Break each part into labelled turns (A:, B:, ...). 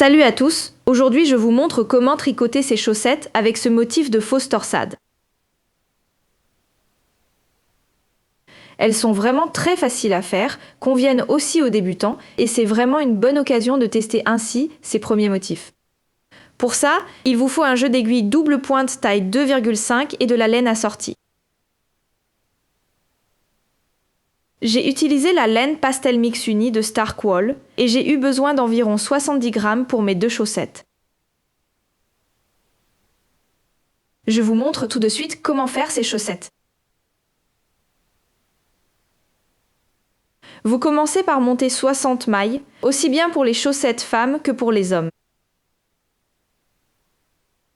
A: Salut à tous, aujourd'hui je vous montre comment tricoter ces chaussettes avec ce motif de fausse torsade. Elles sont vraiment très faciles à faire, conviennent aussi aux débutants et c'est vraiment une bonne occasion de tester ainsi ces premiers motifs. Pour ça, il vous faut un jeu d'aiguilles double pointe taille 2,5 et de la laine assortie. J'ai utilisé la laine Pastel Mix Uni de Starkwall et j'ai eu besoin d'environ 70 grammes pour mes deux chaussettes. Je vous montre tout de suite comment faire ces chaussettes. Vous commencez par monter 60 mailles, aussi bien pour les chaussettes femmes que pour les hommes.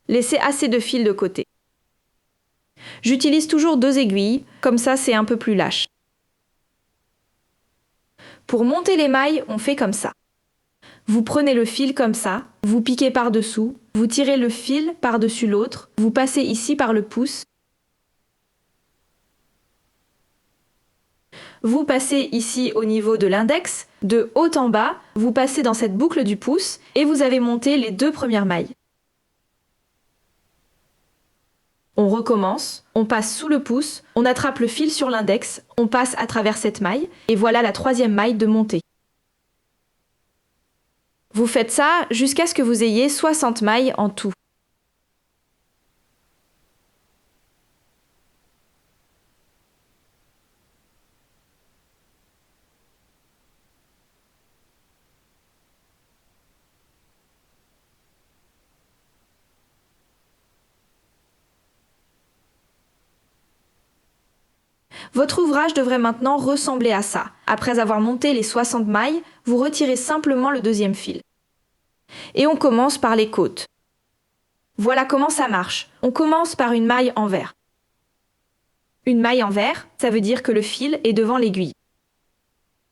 A: Laissez assez de fil de côté. J'utilise toujours 2 aiguilles, comme ça c'est un peu plus lâche. Pour monter les mailles, on fait comme ça. Vous prenez le fil comme ça, vous piquez par-dessous, vous tirez le fil par-dessus l'autre, vous passez ici par le pouce. Vous passez ici au niveau de l'index, de haut en bas, vous passez dans cette boucle du pouce et vous avez monté les 2 premières mailles. On recommence, on passe sous le pouce, on attrape le fil sur l'index, on passe à travers cette maille et voilà la 3e maille de montée. Vous faites ça jusqu'à ce que vous ayez 60 mailles en tout. Votre ouvrage devrait maintenant ressembler à ça. Après avoir monté les 60 mailles, vous retirez simplement le 2e fil. Et on commence par les côtes. Voilà comment ça marche. On commence par une maille envers. Une maille envers, ça veut dire que le fil est devant l'aiguille.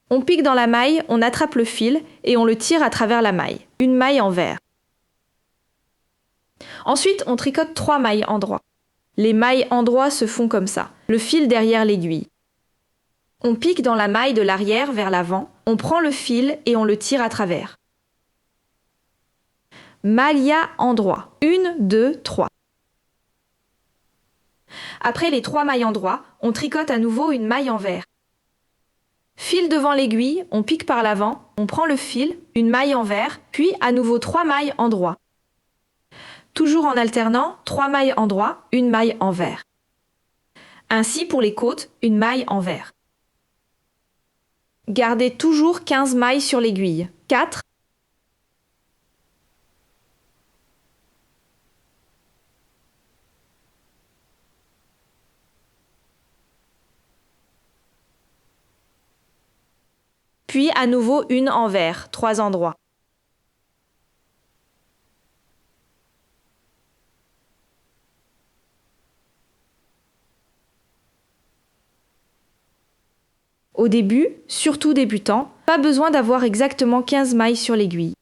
A: On pique dans la maille, on attrape le fil et on le tire à travers la maille. Une maille envers. Ensuite, on tricote 3 mailles endroits. Les mailles endroits se font comme ça, le fil derrière l'aiguille. On pique dans la maille de l'arrière vers l'avant, on prend le fil et on le tire à travers. Maglia endroit. 1, 2, 3. Après les 3 mailles endroits, on tricote à nouveau une maille envers. Fil devant l'aiguille, on pique par l'avant, on prend le fil, une maille envers, puis à nouveau 3 mailles endroits. Toujours en alternant, 3 mailles endroits, une maille envers. Ainsi pour les côtes, une maille envers. Gardez toujours 15 mailles sur l'aiguille. 4, puis à nouveau une envers, 3 endroits. Au début, surtout débutant, pas besoin d'avoir exactement 15 mailles sur l'aiguille.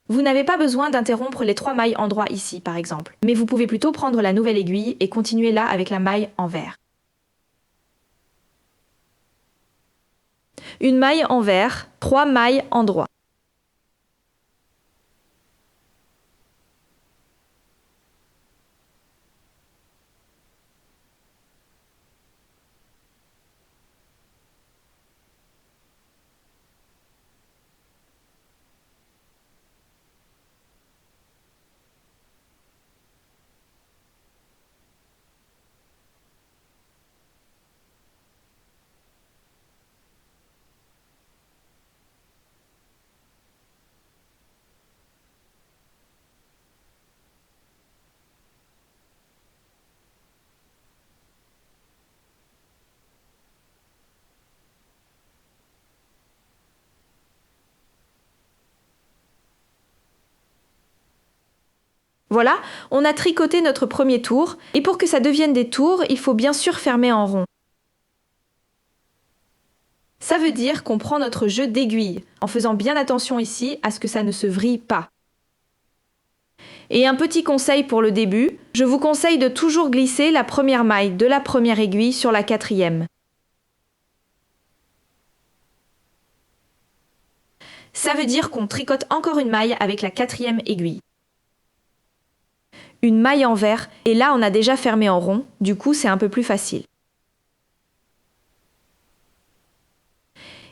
A: Vous n'avez pas besoin d'interrompre les 3 mailles endroits ici, par exemple, mais vous pouvez plutôt prendre la nouvelle aiguille et continuer là avec la maille envers. Une maille envers, 3 mailles endroits. Voilà, on a tricoté notre premier tour, et pour que ça devienne des tours, il faut bien sûr fermer en rond. Ça veut dire qu'on prend notre jeu d'aiguilles, en faisant bien attention ici à ce que ça ne se vrille pas. Et un petit conseil pour le début, je vous conseille de toujours glisser la première maille de la première aiguille sur la 4e. Ça veut dire qu'on tricote encore une maille avec la 4e aiguille. Une maille envers, et là on a déjà fermé en rond, du coup c'est un peu plus facile.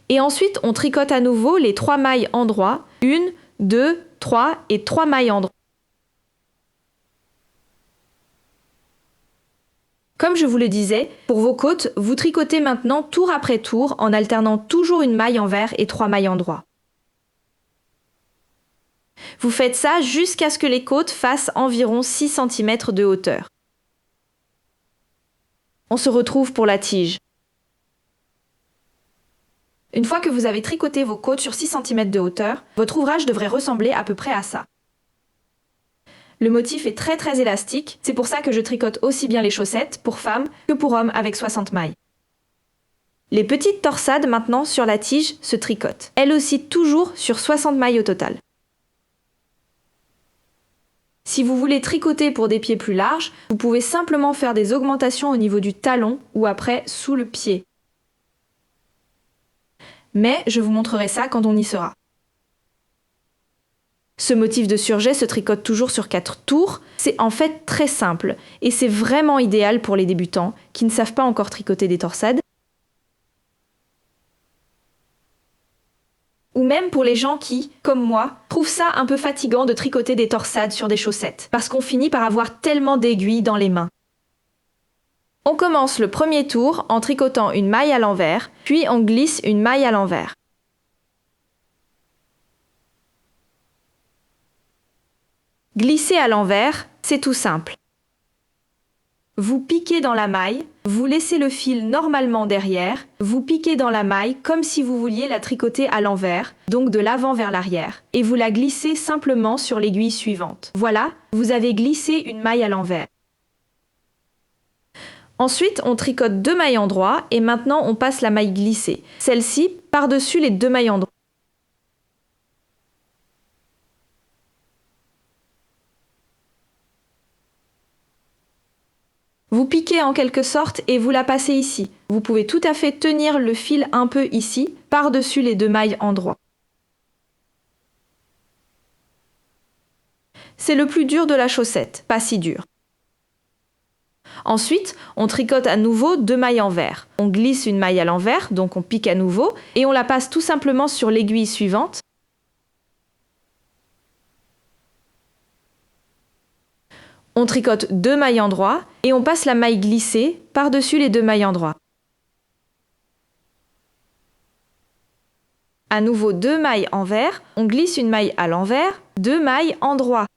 A: Et ensuite on tricote à nouveau les 3 mailles endroits, 1, 2, 3 et 3 mailles endroits. Comme je vous le disais, pour vos côtes, vous tricotez maintenant tour après tour en alternant toujours une maille envers et 3 mailles endroits. Vous faites ça jusqu'à ce que les côtes fassent environ 6 cm de hauteur. On se retrouve pour la tige. Une fois que vous avez tricoté vos côtes sur 6 cm de hauteur, votre ouvrage devrait ressembler à peu près à ça. Le motif est très élastique, c'est pour ça que je tricote aussi bien les chaussettes pour femmes que pour hommes avec 60 mailles. Les petites torsades maintenant sur la tige se tricotent, elles aussi toujours sur 60 mailles au total. Si vous voulez tricoter pour des pieds plus larges, vous pouvez simplement faire des augmentations au niveau du talon ou après sous le pied. Mais je vous montrerai ça quand on y sera. Ce motif de surjet se tricote toujours sur 4 tours. C'est en fait très simple et c'est vraiment idéal pour les débutants qui ne savent pas encore tricoter des torsades. Ou même pour les gens qui, comme moi, trouvent ça un peu fatigant de tricoter des torsades sur des chaussettes, parce qu'on finit par avoir tellement d'aiguilles dans les mains. On commence le premier tour en tricotant une maille à l'envers, puis on glisse une maille à l'envers. Glisser à l'envers, c'est tout simple. Vous piquez dans la maille, vous laissez le fil normalement derrière, vous piquez dans la maille comme si vous vouliez la tricoter à l'envers, donc de l'avant vers l'arrière, et vous la glissez simplement sur l'aiguille suivante. Voilà, vous avez glissé une maille à l'envers. Ensuite, on tricote 2 mailles endroits et maintenant on passe la maille glissée, celle-ci par-dessus les 2 mailles endroits. Vous piquez en quelque sorte et vous la passez ici. Vous pouvez tout à fait tenir le fil un peu ici, par-dessus les 2 mailles endroits. C'est le plus dur de la chaussette, pas si dur. Ensuite, on tricote à nouveau 2 mailles envers. On glisse une maille à l'envers, donc on pique à nouveau, et on la passe tout simplement sur l'aiguille suivante. On tricote 2 mailles endroits et on passe la maille glissée par-dessus les 2 mailles endroits. À nouveau 2 mailles envers, on glisse une maille à l'envers, 2 mailles endroits.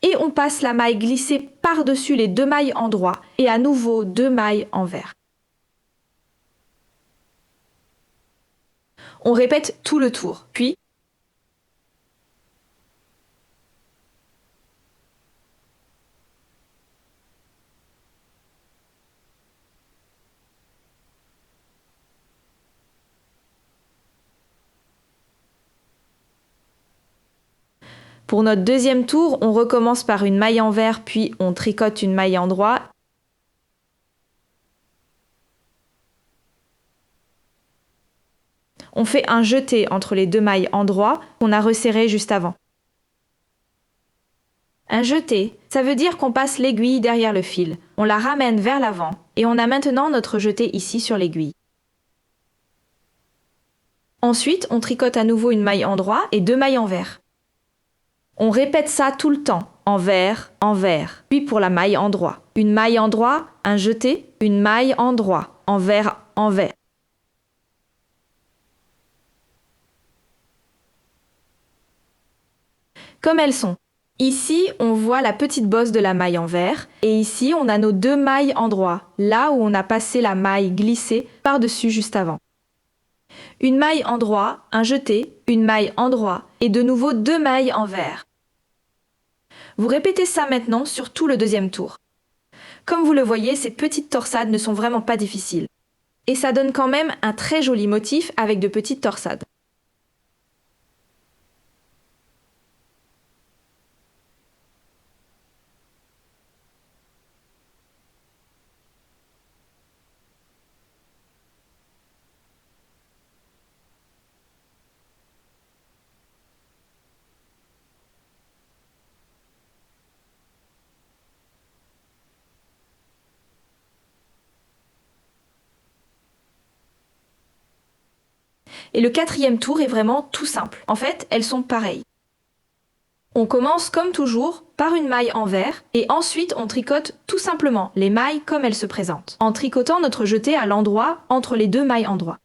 A: Et on passe la maille glissée par-dessus les 2 mailles endroits et à nouveau 2 mailles envers. On répète tout le tour, puis pour notre deuxième tour, on recommence par une maille envers, puis on tricote une maille endroit. On fait un jeté entre les 2 mailles endroits qu'on a resserrées juste avant. Un jeté, ça veut dire qu'on passe l'aiguille derrière le fil. On la ramène vers l'avant et on a maintenant notre jeté ici sur l'aiguille. Ensuite, on tricote à nouveau une maille endroit et 2 mailles envers. On répète ça tout le temps, envers, envers. Puis pour la maille endroit. Une maille endroit, un jeté, une maille endroit, envers, envers. Comme elles sont. Ici, on voit la petite bosse de la maille envers, et ici, on a nos 2 mailles endroits, là où on a passé la maille glissée par-dessus juste avant. Une maille endroit, un jeté, une maille endroit, et de nouveau 2 mailles envers. Vous répétez ça maintenant sur tout le deuxième tour. Comme vous le voyez, ces petites torsades ne sont vraiment pas difficiles. Et ça donne quand même un très joli motif avec de petites torsades. et le quatrième tour est vraiment tout simple. En fait, elles sont pareilles. On commence comme toujours par une maille envers et ensuite on tricote tout simplement les mailles comme elles se présentent, en tricotant notre jeté à l'endroit entre les deux mailles endroit.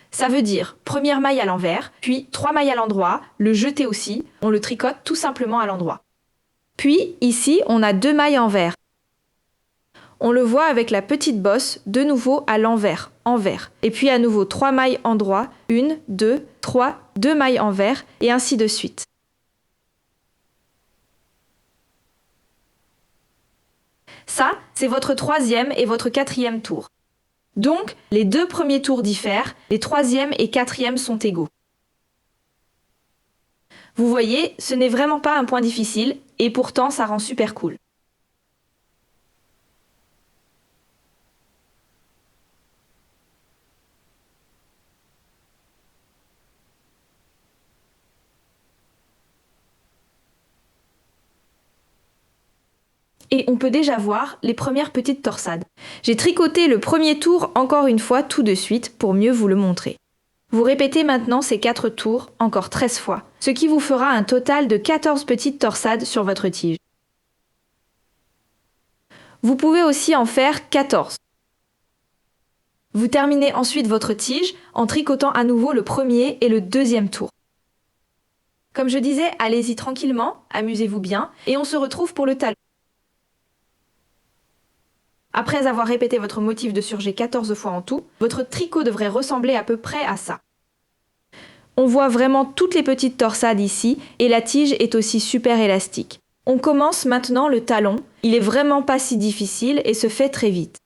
A: Ça veut dire première maille à l'envers, puis 3 mailles à l'endroit, le jeté aussi, on le tricote tout simplement à l'endroit. Puis ici, on a 2 mailles envers. On le voit avec la petite bosse, de nouveau à l'envers, envers. Et puis à nouveau 3 mailles endroit, 1, 2, 3, 2 mailles envers, et ainsi de suite. Ça, c'est votre troisième et votre quatrième tour. Donc, les 2 premiers tours diffèrent, les troisième et quatrième sont égaux. Vous voyez, ce n'est vraiment pas un point difficile, et pourtant ça rend super cool. Et on peut déjà voir les premières petites torsades. J'ai tricoté le premier tour encore une fois tout de suite pour mieux vous le montrer. Vous répétez maintenant ces 4 tours encore 13 fois, ce qui vous fera un total de 14 petites torsades sur votre tige. Vous pouvez aussi en faire 14. Vous terminez ensuite votre tige en tricotant à nouveau le premier et le deuxième tour. Comme je disais, allez-y tranquillement, amusez-vous bien, et on se retrouve pour le talon. Après avoir répété votre motif de surjet 14 fois en tout, votre tricot devrait ressembler à peu près à ça. On voit vraiment toutes les petites torsades ici et la tige est aussi super élastique. On commence maintenant le talon, il est vraiment pas si difficile et se fait très vite.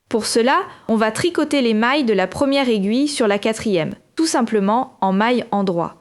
A: Pour cela, on va tricoter les mailles de la première aiguille sur la quatrième, tout simplement en maille endroit.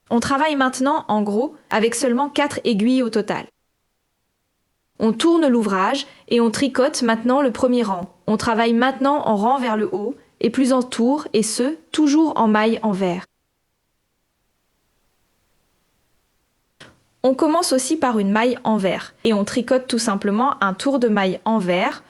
A: On travaille maintenant, en gros, avec seulement 4 aiguilles au total. On tourne l'ouvrage et on tricote maintenant le premier rang. On travaille maintenant en rang vers le haut et plus en tour et ce, toujours en maille envers. On commence aussi par une maille envers et on tricote tout simplement un tour de maille envers.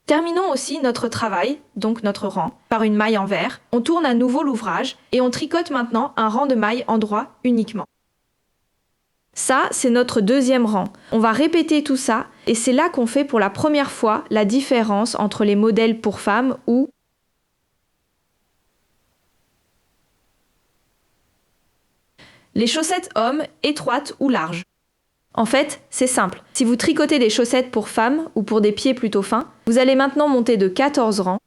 A: Terminons aussi notre travail, donc notre rang, par une maille envers. On tourne à nouveau l'ouvrage et on tricote maintenant un rang de mailles endroit uniquement. Ça, c'est notre deuxième rang. On va répéter tout ça et c'est là qu'on fait pour la première fois la différence entre les modèles pour femmes ou les chaussettes hommes étroites ou larges. En fait, c'est simple. Si vous tricotez des chaussettes pour femmes ou pour des pieds plutôt fins, vous allez maintenant monter de 14 rangs.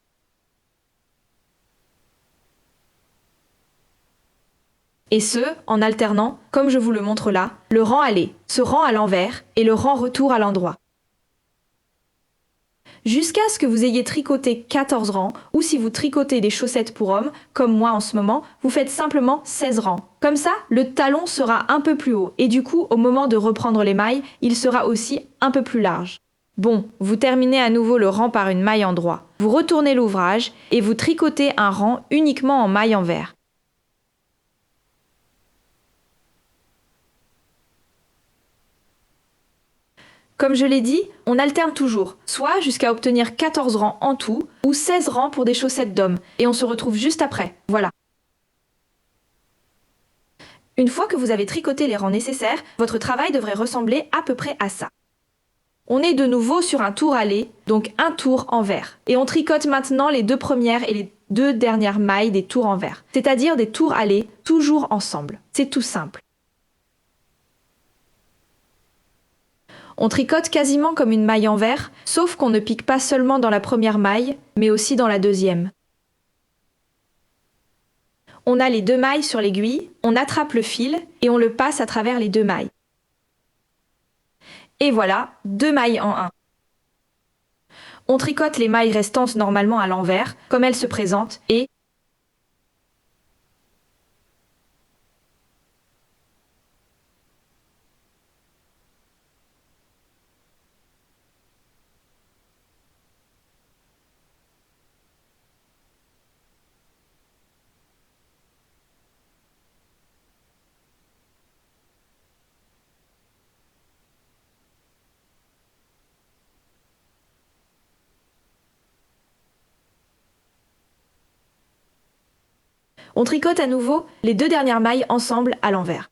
A: Et ce, en alternant, comme je vous le montre là, le rang aller, ce rang à l'envers et le rang retour à l'endroit. Jusqu'à ce que vous ayez tricoté 14 rangs, ou si vous tricotez des chaussettes pour hommes, comme moi en ce moment, vous faites simplement 16 rangs. Comme ça, le talon sera un peu plus haut, et du coup, au moment de reprendre les mailles, il sera aussi un peu plus large. Bon, vous terminez à nouveau le rang par une maille endroit. Vous retournez l'ouvrage, et vous tricotez un rang uniquement en maille envers. Comme je l'ai dit, on alterne toujours, soit jusqu'à obtenir 14 rangs en tout, ou 16 rangs pour des chaussettes d'hommes, et on se retrouve juste après. Voilà. Une fois que vous avez tricoté les rangs nécessaires, votre travail devrait ressembler à peu près à ça. On est de nouveau sur un tour aller, donc un tour envers. Et on tricote maintenant les 2 premières et les 2 dernières mailles des tours envers, c'est-à-dire des tours aller, toujours ensemble. C'est tout simple. On tricote quasiment comme une maille envers, sauf qu'on ne pique pas seulement dans la première maille, mais aussi dans la deuxième. On a les 2 mailles sur l'aiguille, on attrape le fil et on le passe à travers les 2 mailles. Et voilà, 2 mailles en 1. On tricote les mailles restantes normalement à l'envers, comme elles se présentent, et on tricote à nouveau les 2 dernières mailles ensemble à l'envers.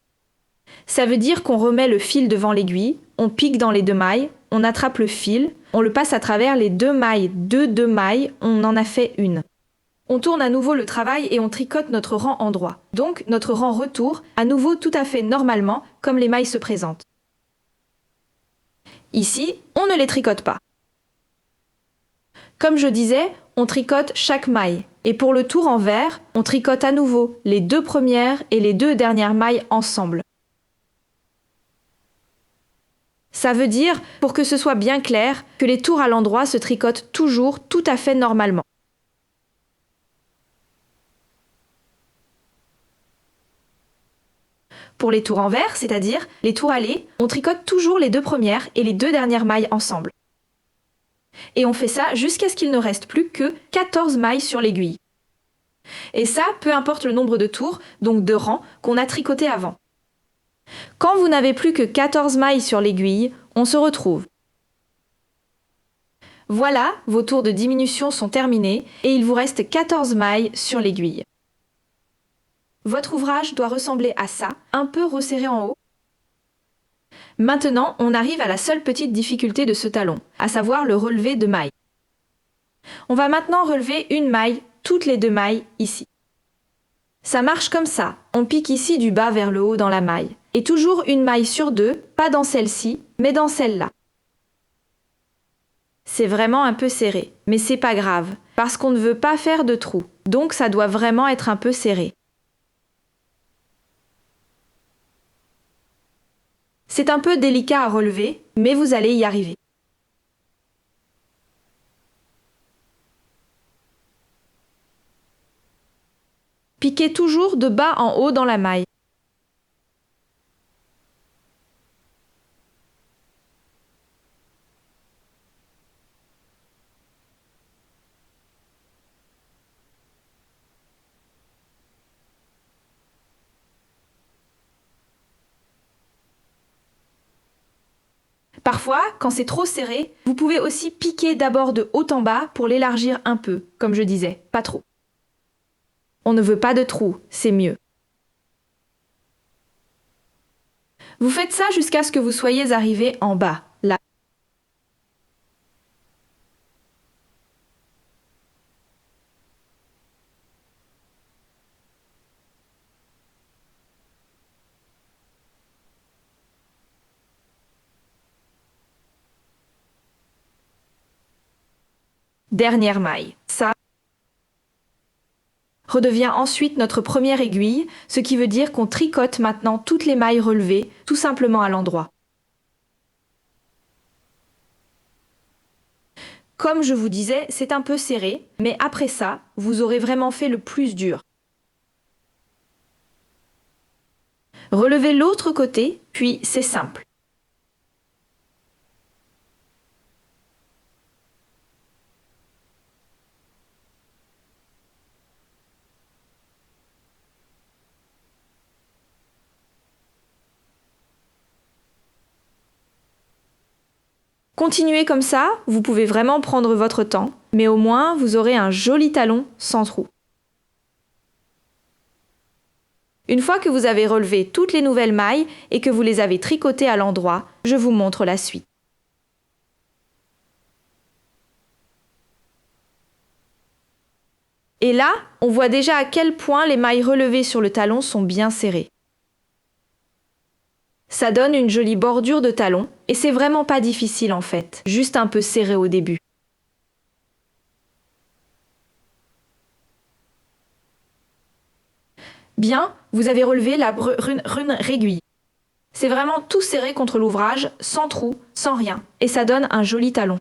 A: Ça veut dire qu'on remet le fil devant l'aiguille, on pique dans les 2 mailles, on attrape le fil, on le passe à travers les 2 mailles, 2 mailles, on en a fait une. On tourne à nouveau le travail et on tricote notre rang endroit. Donc notre rang retour, à nouveau tout à fait normalement, comme les mailles se présentent. Ici, on ne les tricote pas. Comme je disais, on tricote chaque maille. Et pour le tour envers, on tricote à nouveau les 2 premières et les 2 dernières mailles ensemble. Ça veut dire, pour que ce soit bien clair, que les tours à l'endroit se tricotent toujours tout à fait normalement. Pour les tours envers, c'est-à-dire les tours allés, on tricote toujours les 2 premières et les 2 dernières mailles ensemble. Et on fait ça jusqu'à ce qu'il ne reste plus que 14 mailles sur l'aiguille. Et ça, peu importe le nombre de tours, donc de rangs, qu'on a tricoté avant. Quand vous n'avez plus que 14 mailles sur l'aiguille, on se retrouve. Voilà, vos tours de diminution sont terminés et il vous reste 14 mailles sur l'aiguille. Votre ouvrage doit ressembler à ça, un peu resserré en haut. Maintenant, on arrive à la seule petite difficulté de ce talon, à savoir le relevé de mailles. On va maintenant relever une maille, toutes les 2 mailles, ici. Ça marche comme ça, on pique ici du bas vers le haut dans la maille. Et toujours une maille sur 2, pas dans celle-ci, mais dans celle-là. C'est vraiment un peu serré, mais c'est pas grave, parce qu'on ne veut pas faire de trou, donc ça doit vraiment être un peu serré. C'est un peu délicat à relever, mais vous allez y arriver. Piquez toujours de bas en haut dans la maille. Parfois, quand c'est trop serré, vous pouvez aussi piquer d'abord de haut en bas pour l'élargir un peu, comme je disais, pas trop. On ne veut pas de trou, c'est mieux. Vous faites ça jusqu'à ce que vous soyez arrivé en bas, là. Dernière maille. Ça redevient ensuite notre première aiguille, ce qui veut dire qu'on tricote maintenant toutes les mailles relevées, tout simplement à l'endroit. Comme je vous disais, c'est un peu serré, mais après ça, vous aurez vraiment fait le plus dur. Relevez l'autre côté, puis c'est simple. Continuez comme ça, vous pouvez vraiment prendre votre temps, mais au moins vous aurez un joli talon sans trou. Une fois que vous avez relevé toutes les nouvelles mailles et que vous les avez tricotées à l'endroit, je vous montre la suite. Et là, on voit déjà à quel point les mailles relevées sur le talon sont bien serrées. Ça donne une jolie bordure de talon et c'est vraiment pas difficile en fait, juste un peu serré au début. Bien, vous avez relevé la rune aiguille. C'est vraiment tout serré contre l'ouvrage, sans trou, sans rien, et ça donne un joli talon.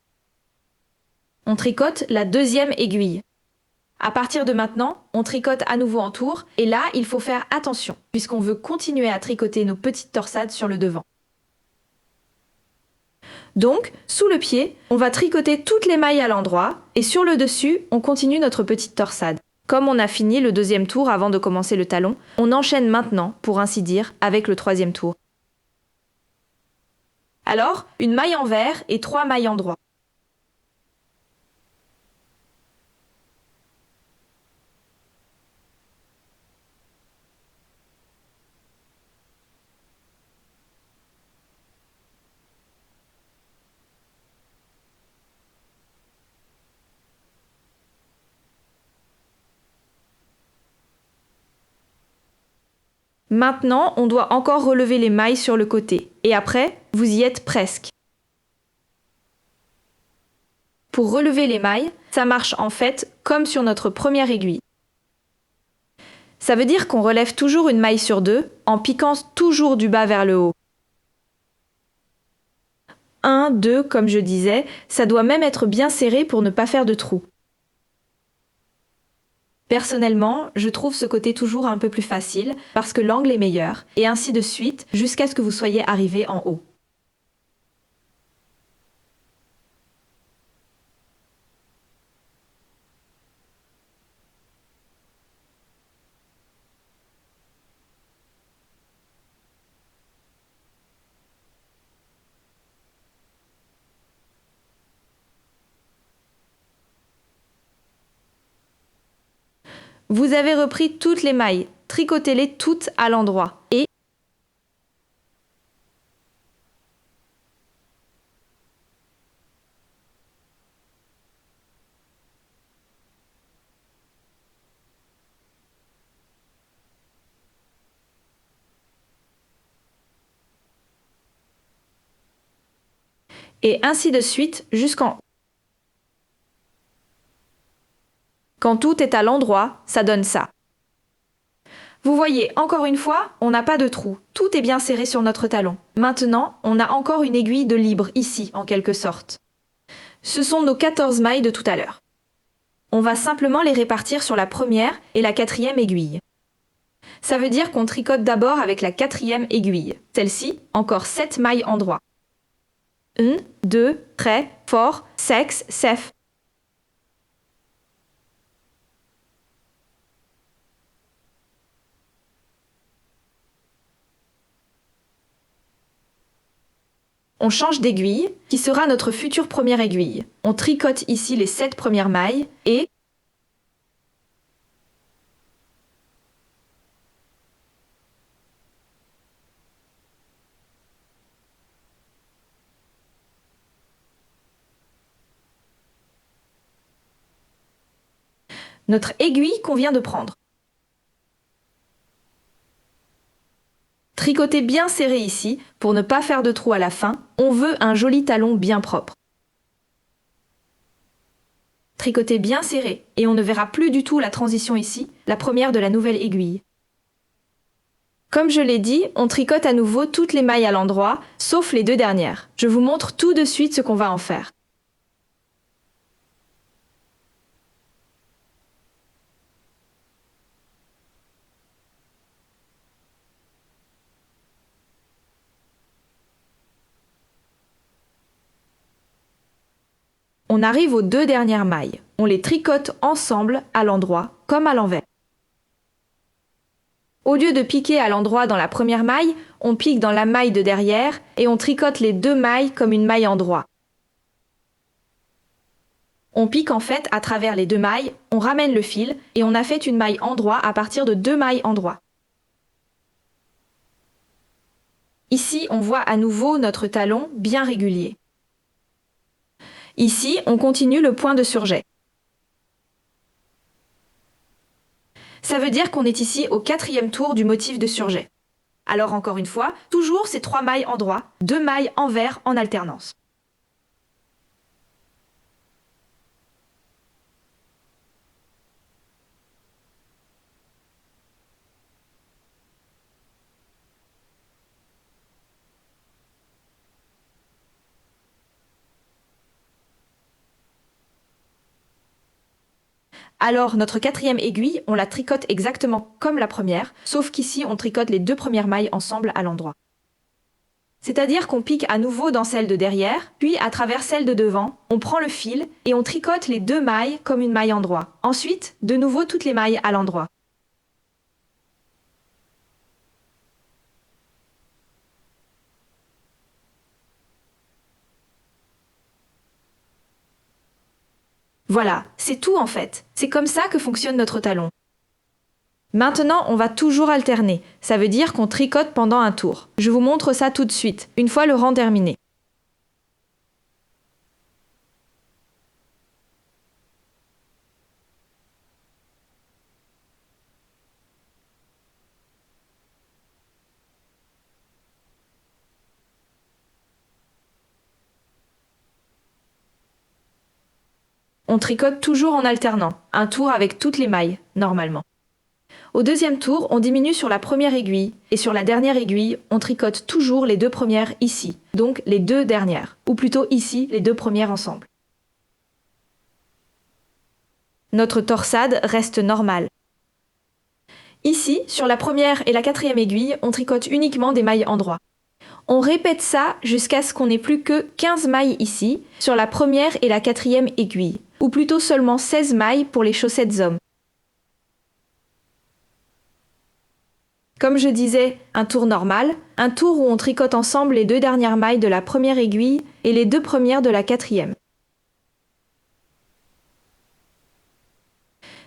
A: On tricote la deuxième aiguille. À partir de maintenant, on tricote à nouveau en tour, et là, il faut faire attention, puisqu'on veut continuer à tricoter nos petites torsades sur le devant. Donc, sous le pied, on va tricoter toutes les mailles à l'endroit, et sur le dessus, on continue notre petite torsade. Comme on a fini le deuxième tour avant de commencer le talon, on enchaîne maintenant, pour ainsi dire, avec le troisième tour. Alors, une maille envers et 3 mailles endroit. Maintenant, on doit encore relever les mailles sur le côté. Et après, vous y êtes presque. Pour relever les mailles, ça marche en fait comme sur notre première aiguille. Ça veut dire qu'on relève toujours une maille sur deux, en piquant toujours du bas vers le haut. 1, 2, comme je disais, ça doit même être bien serré pour ne pas faire de trous. Personnellement, je trouve ce côté toujours un peu plus facile parce que l'angle est meilleur, et ainsi de suite jusqu'à ce que vous soyez arrivé en haut. Vous avez repris toutes les mailles, tricotez-les toutes à l'endroit. Et ainsi de suite jusqu'en haut. Quand tout est à l'endroit, ça donne ça. Vous voyez, encore une fois, on n'a pas de trou. Tout est bien serré sur notre talon. Maintenant, on a encore une aiguille de libre ici, en quelque sorte. Ce sont nos 14 mailles de tout à l'heure. On va simplement les répartir sur la première et la quatrième aiguille. Ça veut dire qu'on tricote d'abord avec la quatrième aiguille. Celle-ci, encore 7 mailles endroit. 1, 2, 3, 4, 5, 7. On change d'aiguille, qui sera notre future première aiguille. On tricote ici les 7 premières mailles et notre aiguille qu'on vient de prendre. Tricotez bien serré ici pour ne pas faire de trou à la fin. On veut un joli talon bien propre. Tricotez bien serré et on ne verra plus du tout la transition ici, la première de la nouvelle aiguille. Comme je l'ai dit, on tricote à nouveau toutes les mailles à l'endroit, sauf les 2 dernières. Je vous montre tout de suite ce qu'on va en faire. On arrive aux 2 dernières mailles. On les tricote ensemble à l'endroit, comme à l'envers. Au lieu de piquer à l'endroit dans la première maille, on pique dans la maille de derrière et on tricote les 2 mailles comme une maille endroit. On pique en fait à travers les 2 mailles, on ramène le fil et on a fait une maille endroit à partir de 2 mailles endroit. Ici, on voit à nouveau notre talon bien régulier. Ici, on continue le point de surjet. Ça veut dire qu'on est ici au 4e tour du motif de surjet. Alors encore une fois, toujours ces 3 mailles en droit, 2 mailles envers en alternance. Alors notre 4e aiguille, on la tricote exactement comme la première, sauf qu'ici on tricote les 2 premières mailles ensemble à l'endroit. C'est-à-dire qu'on pique à nouveau dans celle de derrière, puis à travers celle de devant, on prend le fil et on tricote les 2 mailles comme une maille en droit. Ensuite, de nouveau toutes les mailles à l'endroit. Voilà, c'est tout en fait. C'est comme ça que fonctionne notre talon. Maintenant, on va toujours alterner. Ça veut dire qu'on tricote pendant un tour. Je vous montre ça tout de suite, une fois le rang terminé. On tricote toujours en alternant, un tour avec toutes les mailles, normalement. Au 2e tour, on diminue sur la première aiguille, et sur la dernière aiguille, on tricote toujours les 2 premières ici, donc les 2 dernières, ou plutôt ici, les 2 premières ensemble. Notre torsade reste normale. Ici, sur la première et la 4e aiguille, on tricote uniquement des mailles en droit. On répète ça jusqu'à ce qu'on n'ait plus que 15 mailles ici, sur la première et la 4e aiguille, ou plutôt seulement 16 mailles pour les chaussettes hommes. Comme je disais, un tour normal, un tour où on tricote ensemble les 2 dernières mailles de la première aiguille et les 2 premières de la 4e.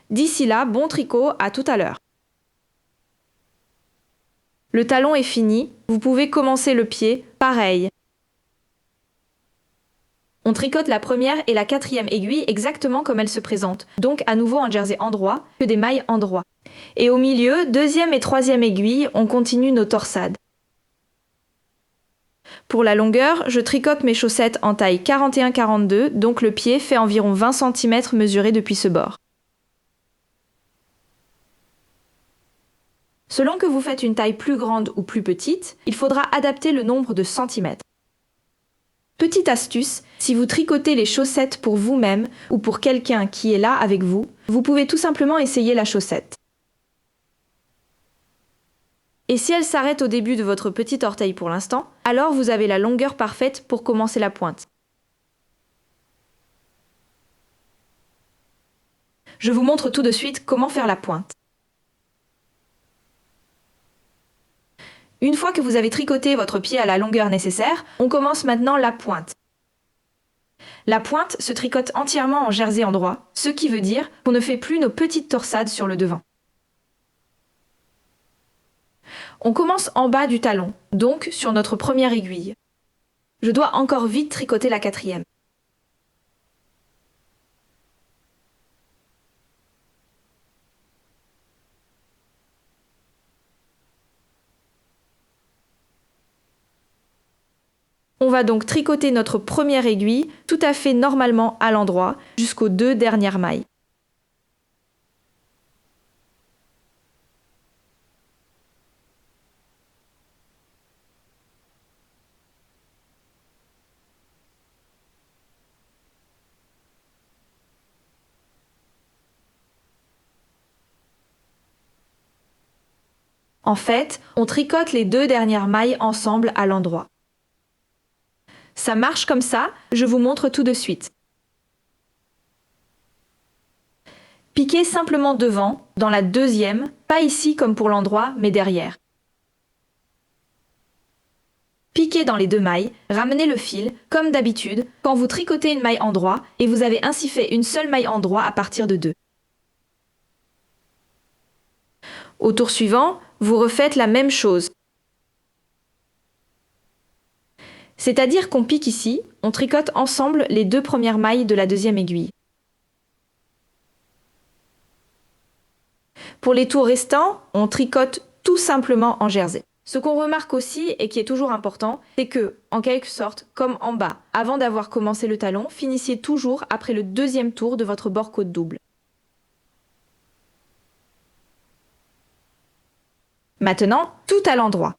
A: D'ici là, bon tricot, à tout à l'heure. Le talon est fini, vous pouvez commencer le pied, pareil. On tricote la première et la 4e aiguille exactement comme elles se présentent, donc à nouveau un jersey en droit, que des mailles en droit. Et au milieu, 2e et 3e aiguille, on continue nos torsades. Pour la longueur, je tricote mes chaussettes en taille 41-42, donc le pied fait environ 20 cm mesuré depuis ce bord. Selon que vous faites une taille plus grande ou plus petite, il faudra adapter le nombre de centimètres. Petite astuce, si vous tricotez les chaussettes pour vous-même ou pour quelqu'un qui est là avec vous, vous pouvez tout simplement essayer la chaussette. Et si elle s'arrête au début de votre petit orteil pour l'instant, alors vous avez la longueur parfaite pour commencer la pointe. Je vous montre tout de suite comment faire la pointe. Une fois que vous avez tricoté votre pied à la longueur nécessaire, on commence maintenant la pointe. La pointe se tricote entièrement en jersey en droit, ce qui veut dire qu'on ne fait plus nos petites torsades sur le devant. On commence en bas du talon, donc sur notre première aiguille. Je dois encore vite tricoter la 4e. On va donc tricoter notre première aiguille tout à fait normalement à l'endroit jusqu'aux 2 dernières mailles. En fait, on tricote les 2 dernières mailles ensemble à l'endroit. Ça marche comme ça, je vous montre tout de suite. Piquez simplement devant, dans la 2e, pas ici comme pour l'endroit, mais derrière. Piquez dans les 2 mailles, ramenez le fil, comme d'habitude, quand vous tricotez une maille en droit, et vous avez ainsi fait une seule maille en droit à partir de 2. Au tour suivant, vous refaites la même chose. C'est-à-dire qu'on pique ici, on tricote ensemble les 2 premières mailles de la 2e aiguille. Pour les tours restants, on tricote tout simplement en jersey. Ce qu'on remarque aussi et qui est toujours important, c'est que, en quelque sorte, comme en bas, avant d'avoir commencé le talon, finissez toujours après le deuxième tour de votre bord-côte double. Maintenant, tout à l'endroit.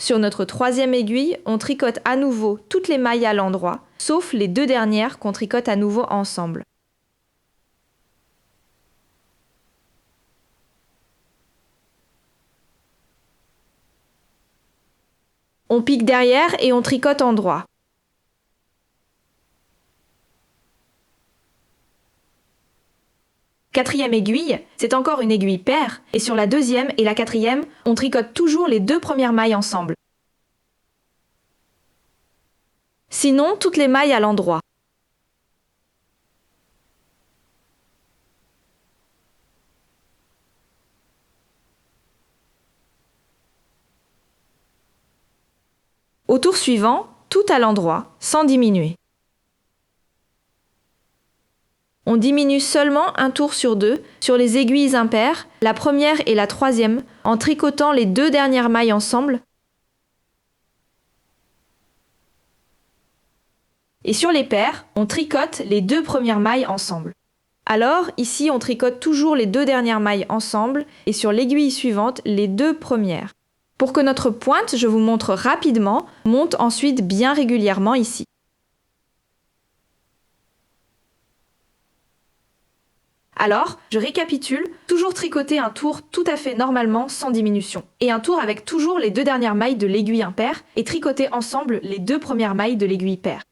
A: Sur notre troisième aiguille, on tricote à nouveau toutes les mailles à l'endroit, sauf les deux dernières qu'on tricote à nouveau ensemble. On pique derrière et on tricote en droit. Quatrième aiguille, c'est encore une aiguille paire, et sur la deuxième et la quatrième, on tricote toujours les deux premières mailles ensemble. Sinon, toutes les mailles à l'endroit. Au tour suivant, tout à l'endroit, sans diminuer. On diminue seulement un tour sur deux sur les aiguilles impaires, la première et la troisième, en tricotant les deux dernières mailles ensemble. Et sur les paires, on tricote les deux premières mailles ensemble. Alors, ici, on tricote toujours les deux dernières mailles ensemble et sur l'aiguille suivante, les deux premières. Pour que notre pointe, je vous montre rapidement, monte ensuite bien régulièrement ici. Alors, je récapitule, toujours tricoter un tour tout à fait normalement sans diminution. Et un tour avec toujours les deux dernières mailles de l'aiguille impaire et tricoter ensemble les deux premières mailles de l'aiguille paire.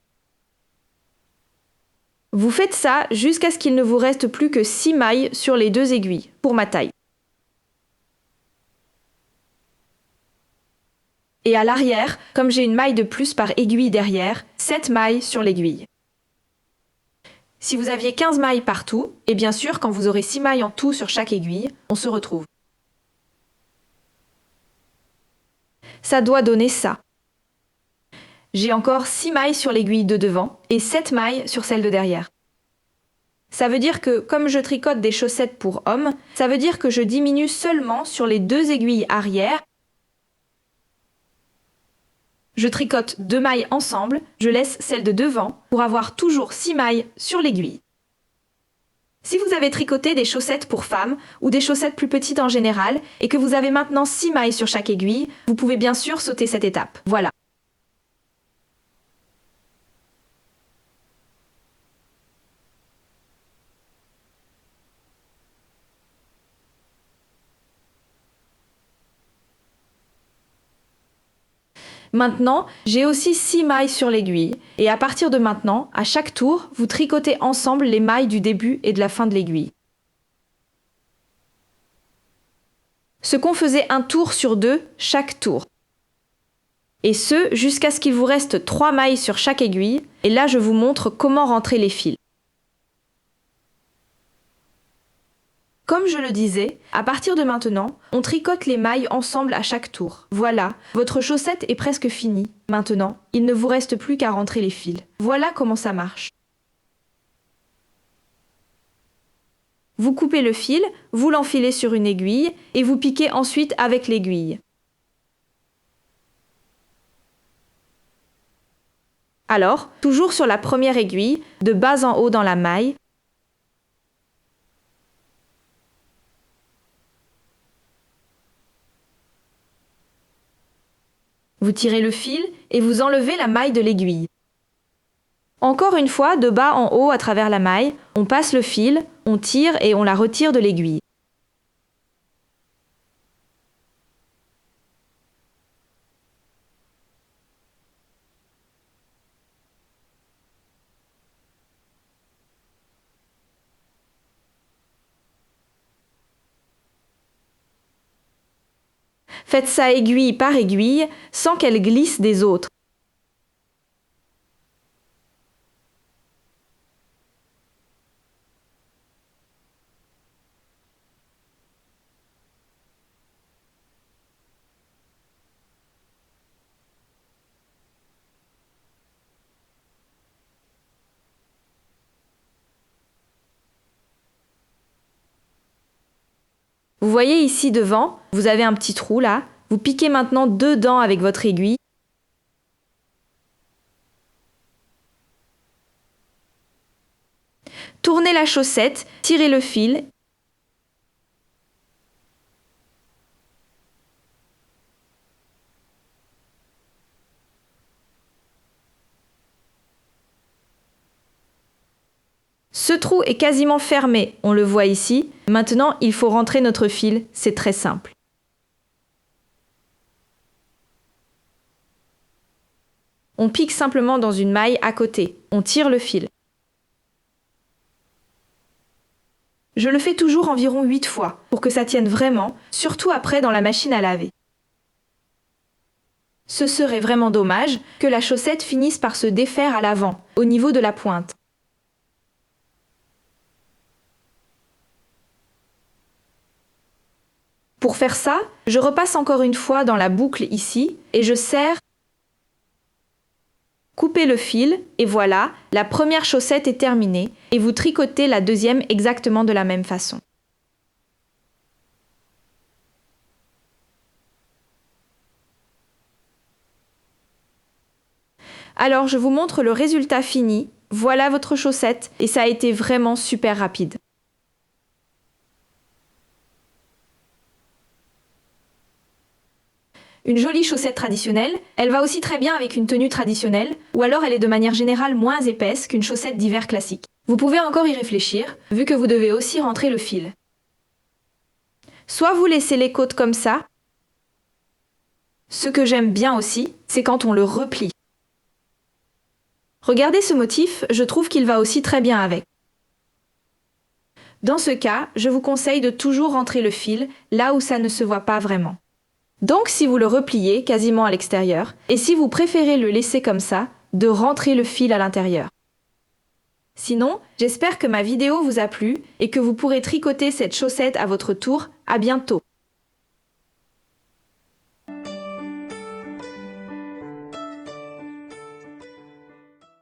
A: Vous faites ça jusqu'à ce qu'il ne vous reste plus que 6 mailles sur les deux aiguilles, pour ma taille. Et à l'arrière, comme j'ai une maille de plus par aiguille derrière, 7 mailles sur l'aiguille. Si vous aviez 15 mailles partout, et bien sûr quand vous aurez 6 mailles en tout sur chaque aiguille, on se retrouve. Ça doit donner ça. J'ai encore 6 mailles sur l'aiguille de devant et 7 mailles sur celle de derrière. Ça veut dire que, comme je tricote des chaussettes pour hommes, ça veut dire que je diminue seulement sur les deux aiguilles arrière. Je tricote 2 mailles ensemble, je laisse celle de devant pour avoir toujours 6 mailles sur l'aiguille. Si vous avez tricoté des chaussettes pour femmes ou des chaussettes plus petites en général et que vous avez maintenant 6 mailles sur chaque aiguille, vous pouvez bien sûr sauter cette étape. Voilà. Maintenant, j'ai aussi 6 mailles sur l'aiguille et à partir de maintenant, à chaque tour, vous tricotez ensemble les mailles du début et de la fin de l'aiguille. Ce qu'on faisait un tour sur deux chaque tour. Et ce, jusqu'à ce qu'il vous reste 3 mailles sur chaque aiguille, et là je vous montre comment rentrer les fils. Comme je le disais, à partir de maintenant, on tricote les mailles ensemble à chaque tour. Voilà, votre chaussette est presque finie. Maintenant, il ne vous reste plus qu'à rentrer les fils. Voilà comment ça marche. Vous coupez le fil, vous l'enfilez sur une aiguille et vous piquez ensuite avec l'aiguille. Alors, toujours sur la première aiguille, de bas en haut dans la maille, vous tirez le fil et vous enlevez la maille de l'aiguille. Encore une fois, de bas en haut à travers la maille, on passe le fil, on tire et on la retire de l'aiguille. Faites ça aiguille par aiguille, sans qu'elle glisse des autres. Vous voyez ici devant, vous avez un petit trou là. Vous piquez maintenant dedans avec votre aiguille. Tournez la chaussette, tirez le fil. Ce trou est quasiment fermé, on le voit ici. Maintenant, il faut rentrer notre fil, c'est très simple. On pique simplement dans une maille à côté, on tire le fil. Je le fais toujours environ 8 fois, pour que ça tienne vraiment, surtout après dans la machine à laver. Ce serait vraiment dommage que la chaussette finisse par se défaire à l'avant, au niveau de la pointe. Pour faire ça, je repasse encore une fois dans la boucle ici et je serre. Coupez le fil et voilà, la première chaussette est terminée et vous tricotez la deuxième exactement de la même façon. Alors je vous montre le résultat fini. Voilà votre chaussette et ça a été vraiment super rapide. Une jolie chaussette traditionnelle, elle va aussi très bien avec une tenue traditionnelle, ou alors elle est de manière générale moins épaisse qu'une chaussette d'hiver classique. Vous pouvez encore y réfléchir, vu que vous devez aussi rentrer le fil. Soit vous laissez les côtes comme ça. Ce que j'aime bien aussi, c'est quand on le replie. Regardez ce motif, je trouve qu'il va aussi très bien avec. Dans ce cas, je vous conseille de toujours rentrer le fil là où ça ne se voit pas vraiment. Donc si vous le repliez quasiment à l'extérieur, et si vous préférez le laisser comme ça, de rentrer le fil à l'intérieur. Sinon, j'espère que ma vidéo vous a plu et que vous pourrez tricoter cette chaussette à votre tour. À bientôt!